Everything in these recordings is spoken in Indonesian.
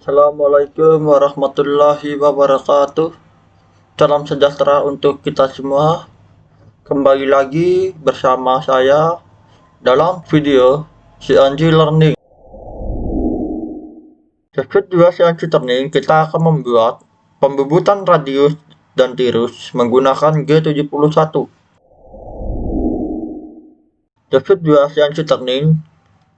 Assalamualaikum warahmatullahi wabarakatuh. Salam sejahtera untuk kita semua. Kembali lagi bersama saya dalam video CNC Learning. Sesud 2 CNC Learning kita akan membuat pembubutan radius dan tirus menggunakan G71. Sesud 2 CNC Learning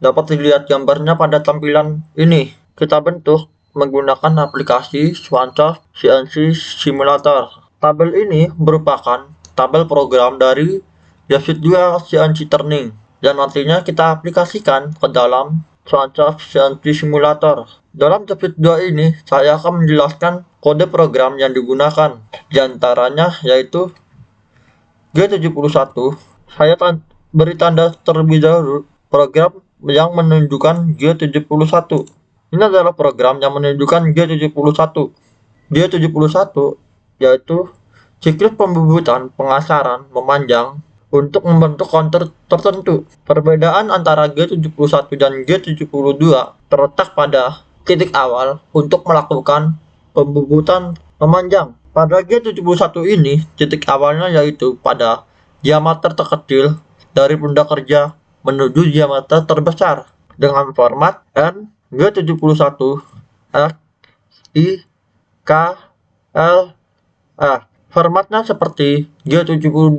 dapat dilihat gambarnya pada tampilan ini. Kita bentuk menggunakan aplikasi SwanSoft CNC Simulator. Tabel ini merupakan tabel program dari Sesud 2 CNC Learning dan nantinya kita aplikasikan ke dalam SwanSoft CNC Simulator. Dalam Sesud 2 ini saya akan menjelaskan kode program yang digunakan, diantaranya yaitu G71. Saya beri tanda terlebih dahulu program yang menunjukkan G71. Ini adalah program yang menunjukkan G71. G71 yaitu siklus pembubutan pengasaran memanjang untuk membentuk kontur tertentu. Perbedaan antara G71 dan G72 terletak pada titik awal untuk melakukan pembubutan memanjang. Pada G71 ini, titik awalnya yaitu pada diameter terkecil dari pundak kerja menuju diameter terbesar dengan format N G71 X I K L F. Formatnya seperti G72,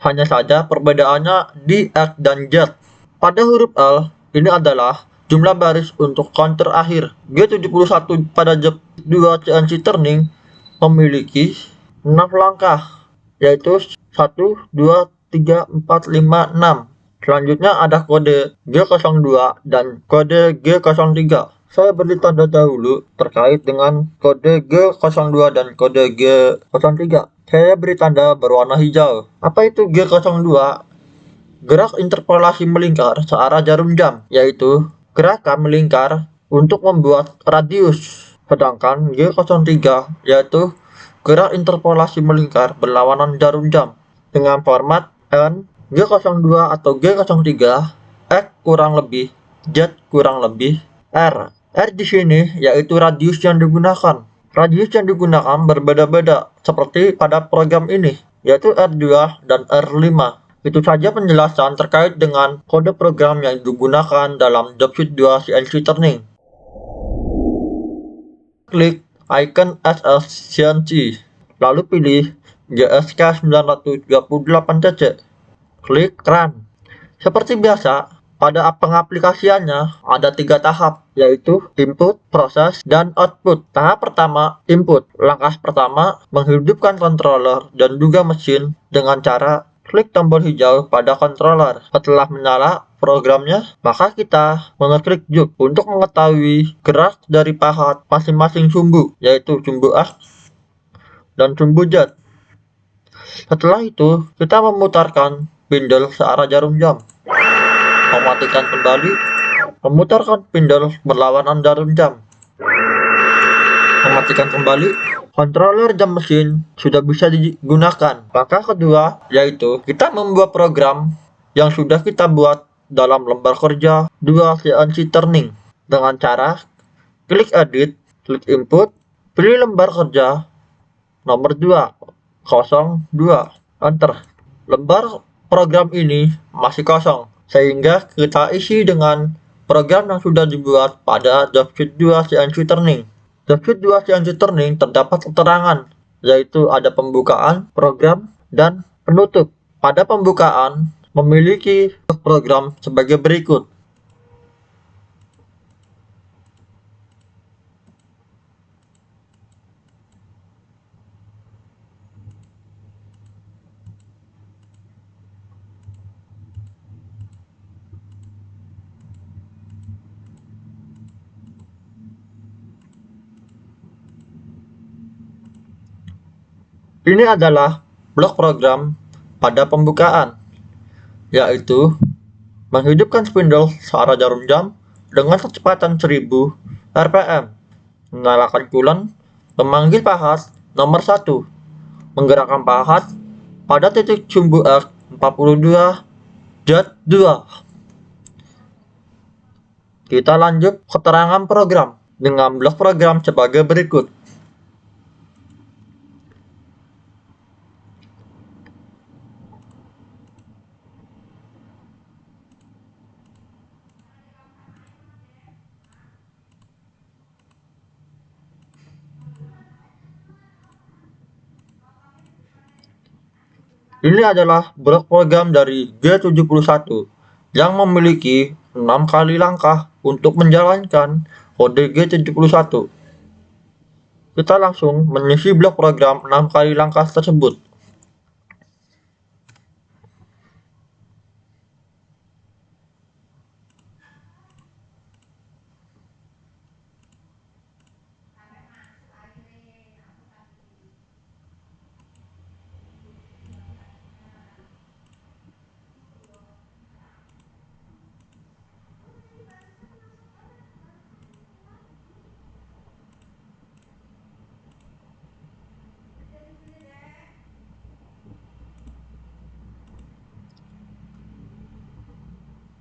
hanya saja perbedaannya di X dan Z. Pada huruf L ini adalah jumlah baris untuk counter akhir. G71 pada Z2 CNC Learning memiliki 6 langkah, yaitu 1, 2, 3, 4, 5, 6. Selanjutnya ada kode G02 dan kode G03. Saya beri tanda dahulu terkait dengan kode G02 dan kode G03. Saya beri tanda berwarna hijau. Apa itu G02? Gerak interpolasi melingkar searah jarum jam, yaitu gerakan melingkar untuk membuat radius. Sedangkan G03 yaitu gerak interpolasi melingkar berlawanan jarum jam dengan format N G02 atau G03 X kurang lebih Z kurang lebih R. R di sini yaitu radius yang digunakan. Radius yang digunakan berbeda-beda seperti pada program ini, yaitu R2 dan R5. Itu saja penjelasan terkait dengan kode program yang digunakan dalam Sesud 2 CNC Learning. Klik icon SS CNC, lalu pilih GSK 938cc. Klik Run. Seperti biasa, pada pengaplikasiannya ada 3 tahap, yaitu input, proses, dan output. Tahap pertama, input. Langkah pertama, menghidupkan controller dan juga mesin dengan cara klik tombol hijau pada controller. Setelah menyala programnya, maka kita mengeklik juk untuk mengetahui gerak dari pahat masing-masing sumbu, yaitu sumbu X dan sumbu Z. Setelah itu, kita memutarkan spindle searah jarum jam. Mematikan kembali, memutarkan spindle berlawanan jarum jam. Mematikan kembali, controller jam mesin sudah bisa digunakan. Langkah kedua yaitu kita membuat program yang sudah kita buat dalam lembar kerja 2 CNC Learning dengan cara klik edit, klik input, pilih lembar kerja nomor 202, enter. Lembar program ini masih kosong, sehingga kita isi dengan program yang sudah dibuat pada Sesud 2 CNC Learning. Sesud 2 CNC Learning terdapat keterangan, yaitu ada pembukaan, program, dan penutup. Pada pembukaan memiliki program sebagai berikut. Ini adalah blok program pada pembukaan, yaitu menghidupkan spindle searah jarum jam dengan kecepatan 1000 rpm, menyalakan coolant, memanggil pahat nomor 1, menggerakkan pahat pada titik sumbu X 42 Z2. Kita lanjut keterangan program. dengan blok program sebagai berikut. Ini adalah blok program dari G71 yang memiliki 6 kali langkah untuk menjalankan kode G71. Kita langsung mengisi blok program 6 kali langkah tersebut.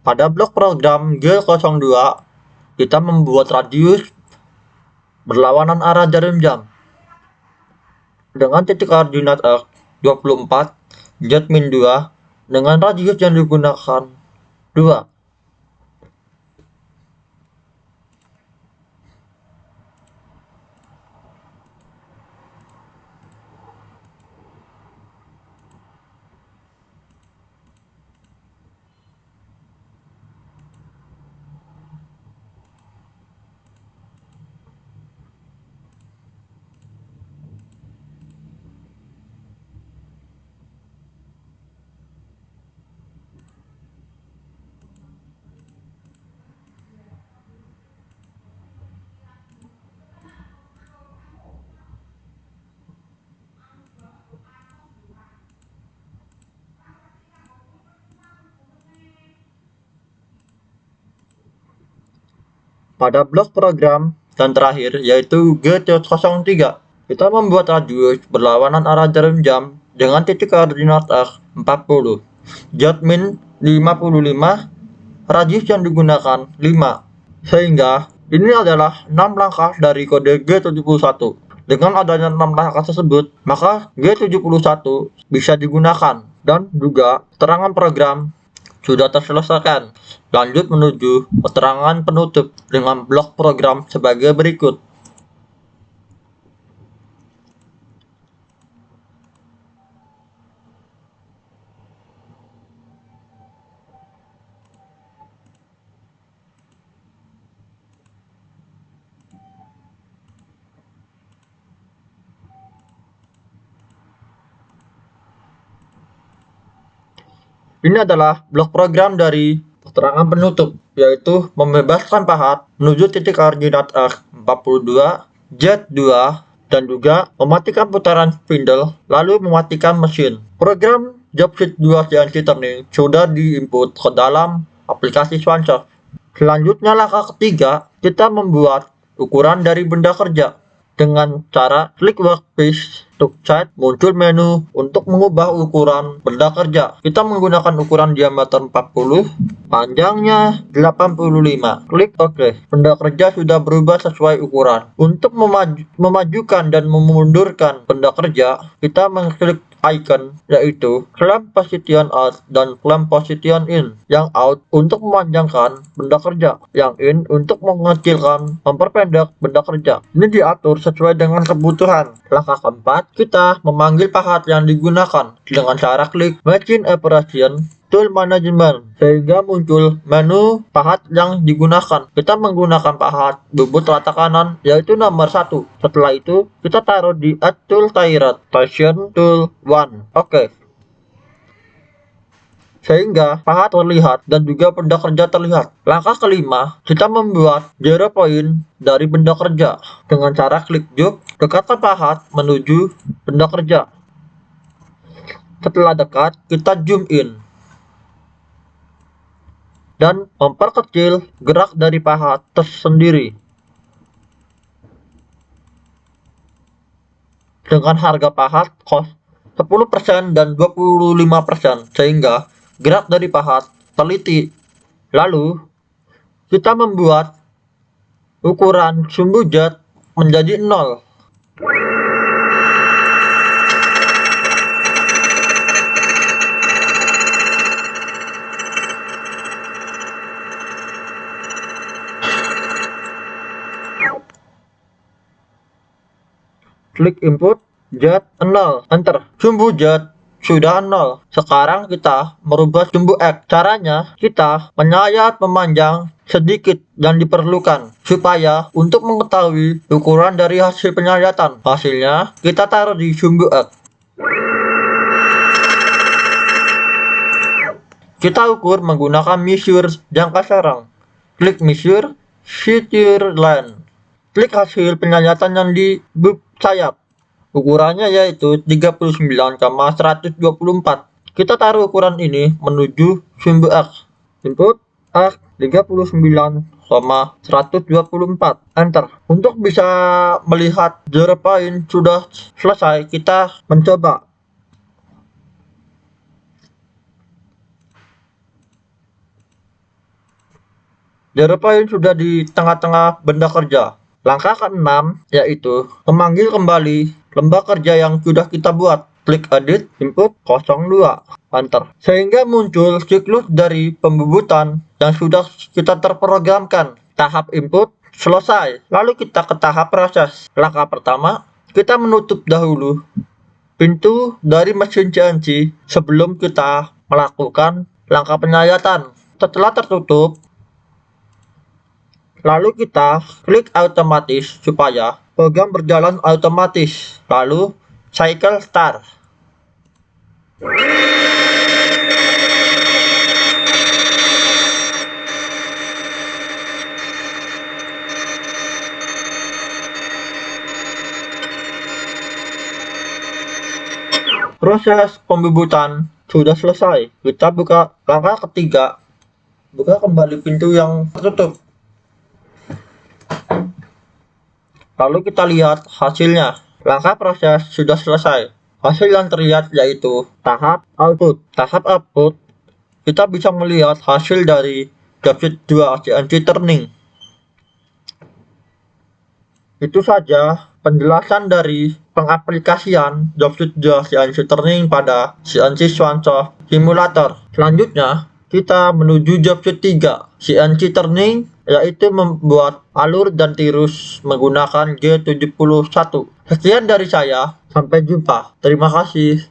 Pada blok program G02, kita membuat radius berlawanan arah jarum jam dengan titik koordinat X 24 Z-2 dengan radius yang digunakan 2. Pada blok program dan terakhir yaitu G03, kita membuat radius berlawanan arah jarum jam dengan titik koordinat X 40, Z-min 55, radius yang digunakan 5. Sehingga ini adalah 6 langkah dari kode G71. Dengan adanya 6 langkah tersebut, maka G71 bisa digunakan dan juga keterangan program sudah terselesaikan. Lanjut menuju keterangan penutup dengan blok program sebagai berikut. Ini adalah blok program dari keterangan penutup, yaitu membebaskan pahat menuju titik koordinat X 42, Z2, dan juga mematikan putaran spindle, lalu mematikan mesin. Program JobSheet 2 CNC Turning sudah diinput ke dalam aplikasi Swansoft. Selanjutnya langkah ketiga, kita membuat ukuran dari benda kerja. Dengan cara klik workpiece to side, muncul menu untuk mengubah ukuran benda kerja. Kita menggunakan ukuran diameter 40, panjangnya 85. Klik OK. Benda kerja sudah berubah sesuai ukuran. Untuk memajukan dan memundurkan benda kerja, kita mengklik icon yaitu clamp position out dan clamp position in. Yang out untuk memanjangkan benda kerja, yang in untuk mengecilkan, memperpendek benda kerja. Ini diatur sesuai dengan kebutuhan. Langkah keempat, kita memanggil pahat yang digunakan dengan cara klik Machine Operation Tool Management sehingga muncul menu pahat yang digunakan. Kita menggunakan pahat bubut rata kanan yaitu nomor 1. Setelah itu kita taruh di Add Tool Tirat Station Tool 1. Oke. Sehingga pahat terlihat dan juga benda kerja terlihat. Langkah kelima, kita membuat zero point dari benda kerja dengan cara klik job, dekatkan pahat menuju benda kerja. Setelah dekat, kita zoom in dan memperkecil gerak dari pahat tersendiri dengan harga pahat cost 10% dan 25% sehingga gerak dari pahat teliti. Lalu kita membuat ukuran sumbu zat menjadi 0. Klik input zat 0, enter. Sumbu zat sudah 0. Sekarang kita merubah sumbu X. Caranya, kita menyayat memanjang sedikit yang diperlukan supaya untuk mengetahui ukuran dari hasil penyayatan. Hasilnya kita taruh di sumbu X. Kita ukur menggunakan measure jangka serang. Klik measure feature line. Klik hasil penyayatan yang di sayap. Ukurannya yaitu 39,124. Kita taruh ukuran ini menuju sumbu X. Input X 39,124. Enter. Untuk bisa melihat zero point sudah selesai, kita mencoba. Zero point sudah di tengah-tengah benda kerja. Langkah ke-6 yaitu memanggil kembali lembah kerja yang sudah kita buat. Klik edit, input 02, enter. Sehingga muncul siklus dari pembubutan yang sudah kita terprogramkan. Tahap input selesai. Lalu kita ke tahap proses. Langkah pertama, kita menutup dahulu pintu dari mesin CNC sebelum kita melakukan langkah penyayatan. Setelah tertutup, lalu kita klik otomatis supaya program berjalan otomatis. Lalu cycle start. Proses pembubutan sudah selesai. Kita buka langkah ketiga. Buka kembali pintu yang tertutup. Lalu kita lihat hasilnya. Langkah proses sudah selesai. Hasil yang terlihat yaitu tahap output. Tahap output, kita bisa melihat hasil dari Dropsheet 2 CNC Turning. Itu saja penjelasan dari pengaplikasian Dropsheet 2 CNC Turning pada CNC Swansoft Simulator. Selanjutnya, kita menuju Dropsheet 3 CNC Turning, yaitu membuat alur dan tirus menggunakan G71. Sekian dari saya, sampai jumpa. Terima kasih.